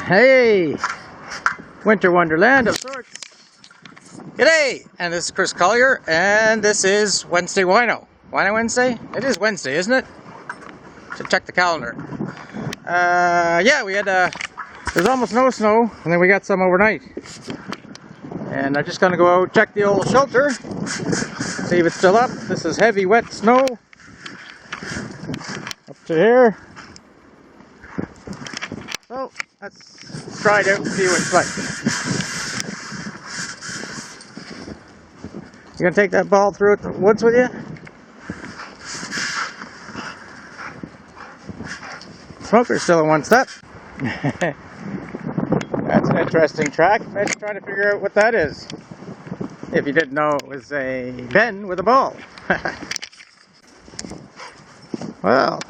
Hey, Winter Wonderland of sorts. G'day, and this is Chris Collier, and this is Wednesday Wino. Wino Wednesday? It is Wednesday, isn't it? To check the calendar. Yeah, we had there's almost no snow, and then we got some overnight. And I'm just gonna go out check the old shelter, see if it's still up. This is heavy, wet snow up to here. So let's try it out and see what it's like. You gonna take that ball through the woods with you? Smoker's still in one step. That's an interesting track. Let's try to figure out what that is. If you didn't know, it was a Ben with a ball. Well,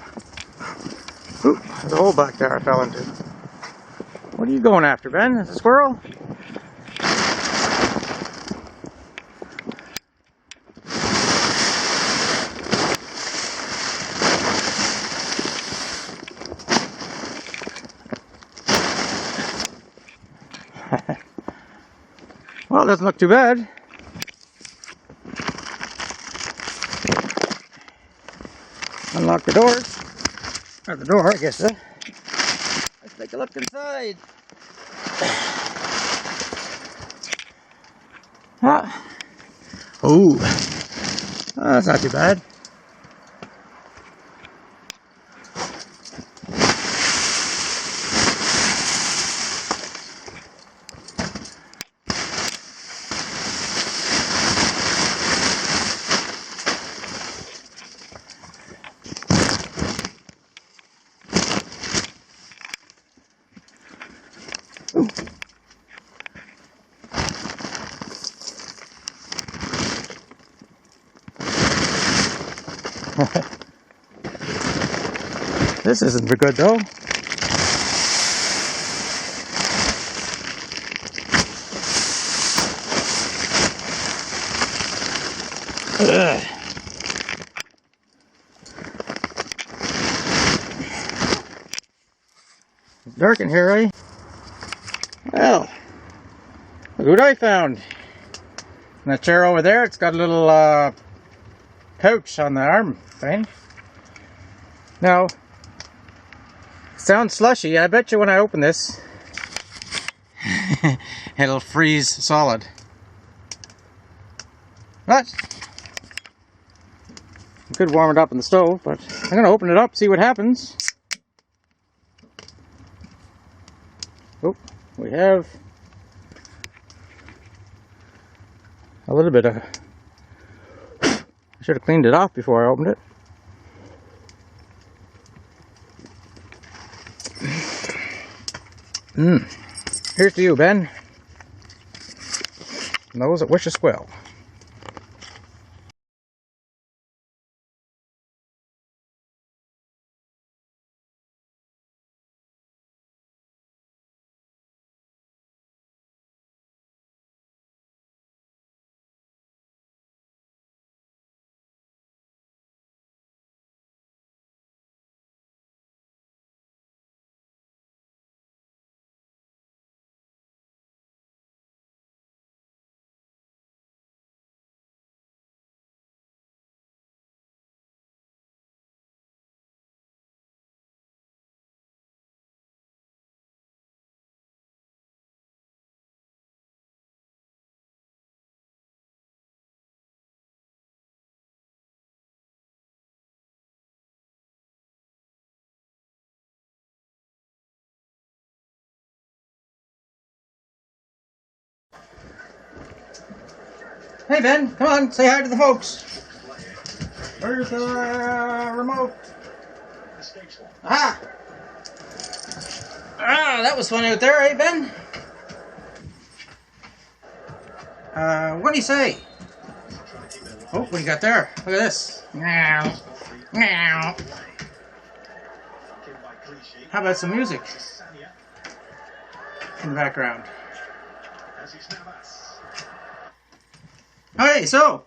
ooh, there's a hole back there I fell into. What are you going after, Ben? Is it a squirrel? Well, it doesn't look too bad. Unlock the doors. Or the door, I guess. Let's take a look inside. Ah. Oh, that's not too bad. This isn't very good though. Ugh. It's dark in here, eh? Well, look what I found. And that chair over there, it's got a little pouch on the arm thing. Now, it sounds slushy. I bet you when I open this, it'll freeze solid. But I could warm it up in the stove, but I'm going to open it up, see what happens. Oh, we have a little bit of... I should have cleaned it off before I opened it. Here's to you, Ben. And those that wish us well. Hey Ben, come on, say hi to the folks. Where's the remote? Aha! Ah, that was fun out there, eh Ben? What do you say? Oh, what do you got there? Look at this. Meow. Meow. How about some music in the background? Okay, so,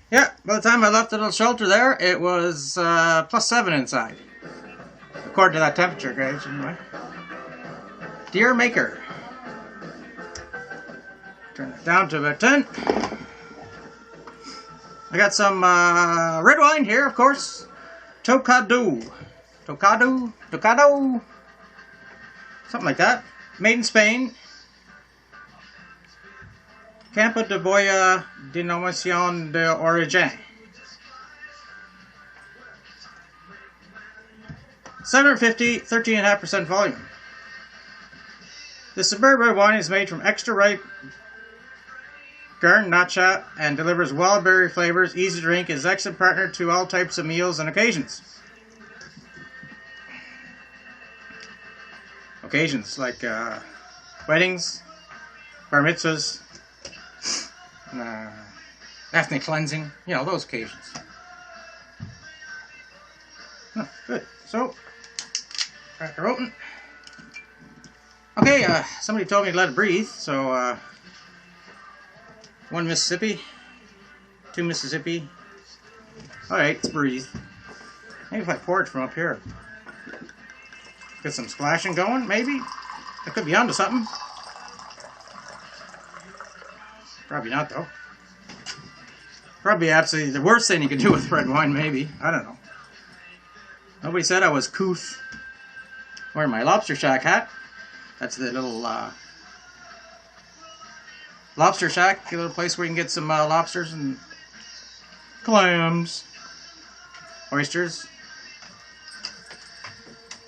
yeah, by the time I left the little shelter there, it was +7 inside, according to that temperature gauge, anyway. Dear Maker. Turn it down to about 10. I got some red wine here, of course. TOCADO. TOCADO. Something like that. Made in Spain. Campo de Boya Denominación de Origen. 750, 13.5% volume. This superb red wine is made from extra ripe Garnacha and delivers wild berry flavors, easy to drink, is excellent partner to all types of meals and occasions. Occasions like weddings, bar mitzvahs, ethnic cleansing, you know, those occasions. Oh, good. So, crack her open. Okay, somebody told me to let it breathe, so 1 Mississippi, 2 Mississippi. Alright, let's breathe. Maybe if I pour it from up here. Get some splashing going, maybe? I could be onto something. Probably not, though. Probably absolutely the worst thing you could do with red wine, maybe. I don't know. Nobody said I was couth. Wearing my lobster shack hat. That's the little lobster shack, a little place where you can get some lobsters and clams, oysters,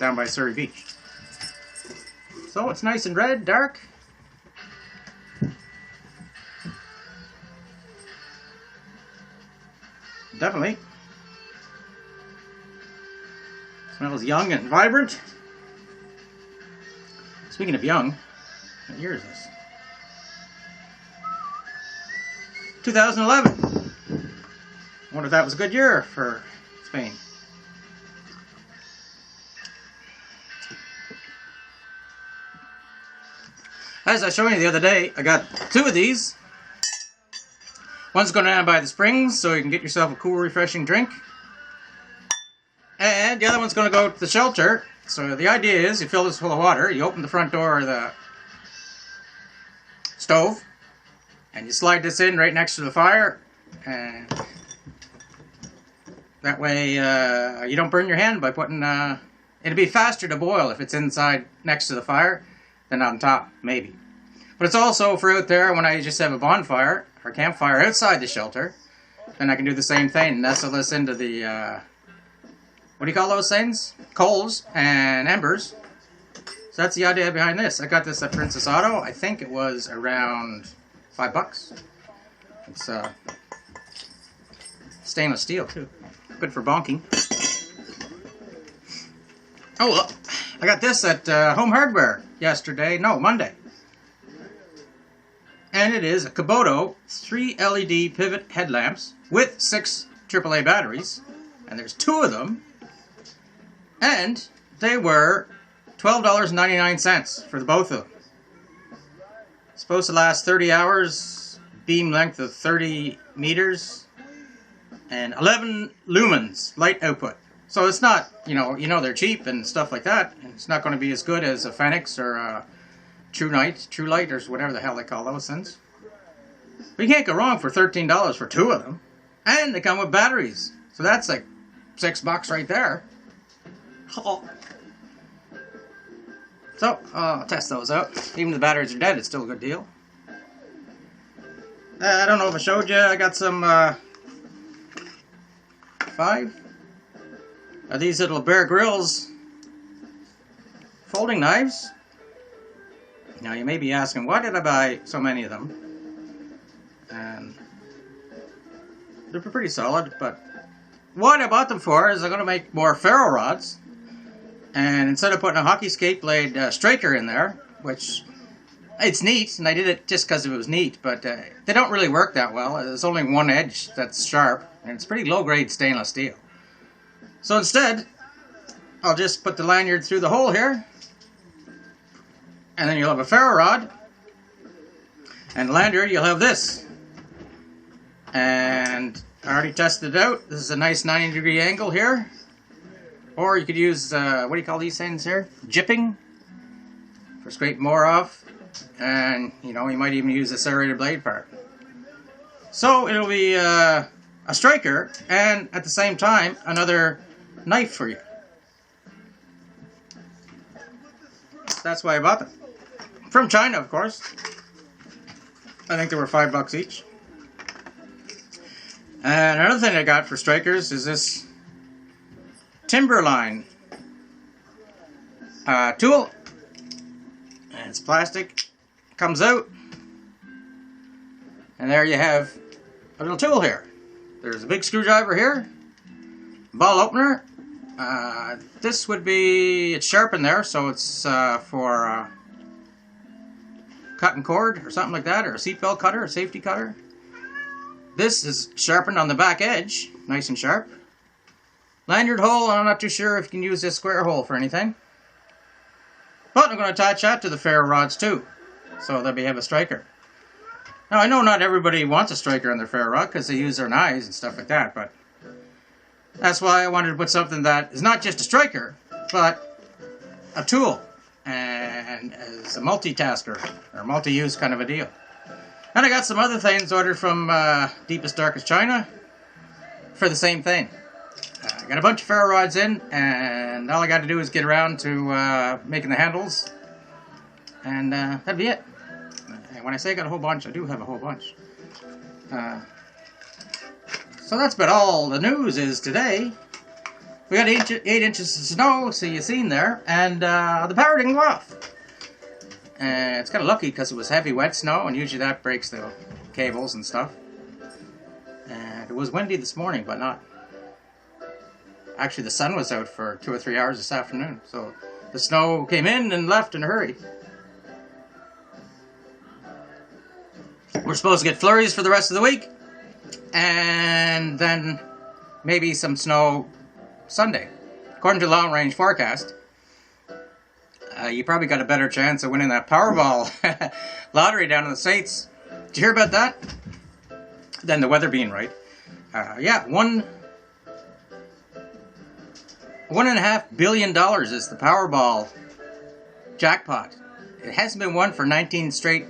down by Surrey Beach. So it's nice and red, dark. Definitely. Smells young and vibrant. Speaking of young, what year is this? 2011. I wonder if that was a good year for Spain. As I showed you the other day, I got 2 of these. One's going down by the springs, so you can get yourself a cool, refreshing drink. And the other one's going to go to the shelter. So the idea is you fill this full of water, you open the front door of the stove, and you slide this in right next to the fire, and that way you don't burn your hand by putting, it'll be faster to boil if it's inside next to the fire than on top, maybe. But it's also for out there when I just have a bonfire or campfire outside the shelter, then I can do the same thing, nestle this into the, what do you call those things? Coals and embers. So that's the idea behind this. I got this at Princess Auto. I think it was around $5. It's stainless steel too. Good for bonking. Oh, look. I got this at Home Hardware Monday. And it is a TOCADO 3 LED pivot headlamps with 6 AAA batteries. And there's 2 of them. And they were $12.99 for the both of them. It's supposed to last 30 hours, beam length of 30 meters, and 11 lumens light output. So it's not, you know they're cheap and stuff like that. And it's not going to be as good as a Fenix or a True Light, or whatever the hell they call those things. But you can't go wrong for $13 for 2 of them. And they come with batteries. So that's like $6 right there. So, I'll test those out. Even if the batteries are dead, it's still a good deal. I don't know if I showed you, I got some 5 of these little Bear Grylls folding knives. Now you may be asking, why did I buy so many of them? And they're pretty solid, but what I bought them for is I'm going to make more ferro rods. And instead of putting a hockey skate blade striker in there, which it's neat, and I did it just because it was neat, but they don't really work that well. There's only one edge that's sharp, and it's pretty low-grade stainless steel. So instead, I'll just put the lanyard through the hole here, and then you'll have a ferro rod, and the lanyard, you'll have this. And I already tested it out. This is a nice 90-degree angle here. Or you could use, what do you call these things here? Jipping. for scraping more off. And, you know, you might even use the serrated blade part. So it'll be a striker and at the same time another knife for you. That's why I bought them. From China, of course. I think they were $5 each. And another thing I got for strikers is this Timberline tool. And it's plastic. Comes out. And there you have a little tool here. There's a big screwdriver here. Ball opener. This would be, it's sharpened there, so it's for cutting cord or something like that, or a seatbelt cutter, a safety cutter. This is sharpened on the back edge, nice and sharp. Lanyard hole, I'm not too sure if you can use this square hole for anything. But I'm going to attach that to the ferro rods too, so that we have a striker. Now I know not everybody wants a striker on their ferro rod because they use their knives and stuff like that, but that's why I wanted to put something that is not just a striker, but a tool, and as a multitasker, or multi-use kind of a deal. And I got some other things ordered from Deepest Darkest China for the same thing. I got a bunch of ferro rods in, and all I got to do is get around to making the handles, and that'd be it. And when I say I got a whole bunch, I do have a whole bunch. So that's about all the news is today. We got 8 inches of snow, so you've seen there, and the power didn't go off. It's kind of lucky because it was heavy wet snow, and usually that breaks the cables and stuff. And it was windy this morning, but not. Actually, the sun was out for 2 or 3 hours this afternoon, so the snow came in and left in a hurry. We're supposed to get flurries for the rest of the week. And then maybe some snow Sunday. According to the long range forecast, you probably got a better chance of winning that Powerball lottery down in the States. Did you hear about that? Then the weather being right. Yeah, $1.5 billion is the Powerball jackpot. It hasn't been won for 19 straight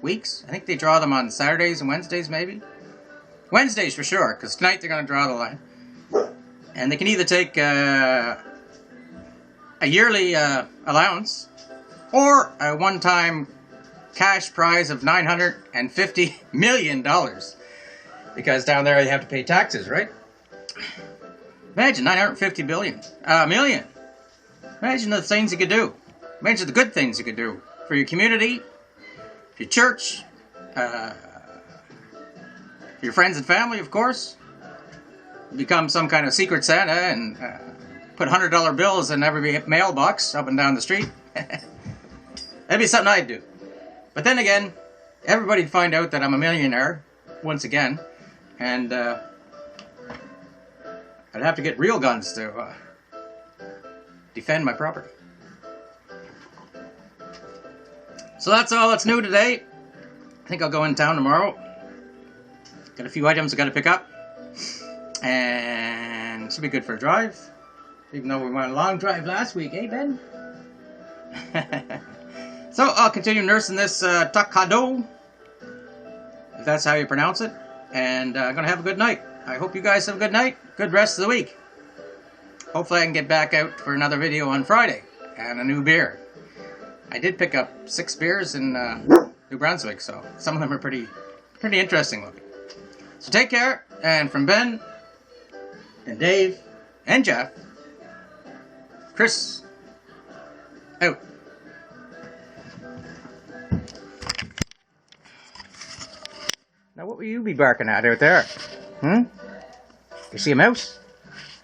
weeks. I think they draw them on Saturdays and Wednesdays, maybe. Wednesdays for sure, because tonight they're going to draw the line. And they can either take a yearly allowance or a one-time cash prize of $950 million. Because down there you have to pay taxes, right? Imagine $950 million. Imagine the things you could do. Imagine the good things you could do for your community, for your church, your friends and family, of course. Become some kind of secret Santa and put $100 bills in every mailbox up and down the street. That'd be something I'd do. But then again, everybody'd find out that I'm a millionaire once again, and I'd have to get real guns to defend my property. So that's all that's new today. I think I'll go in town tomorrow. Got a few items I got to pick up. And it should be good for a drive. Even though we went on a long drive last week, eh, Ben? So I'll continue nursing this TOCADO, if that's how you pronounce it. And I'm going to have a good night. I hope you guys have a good night. Good rest of the week. Hopefully I can get back out for another video on Friday. And a new beer. I did pick up 6 beers in New Brunswick, so some of them are pretty interesting looking. So take care, and from Ben, and Dave, and Jeff, Chris, out. Now what will you be barking at out there? You see a mouse?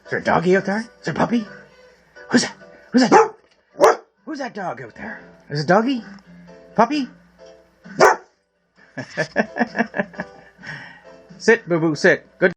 Is there a doggy out there? Is there a puppy? Who's that? Who's that dog? Who's that dog out there? Is it a doggy? Puppy? Sit, boo-boo, sit. Good.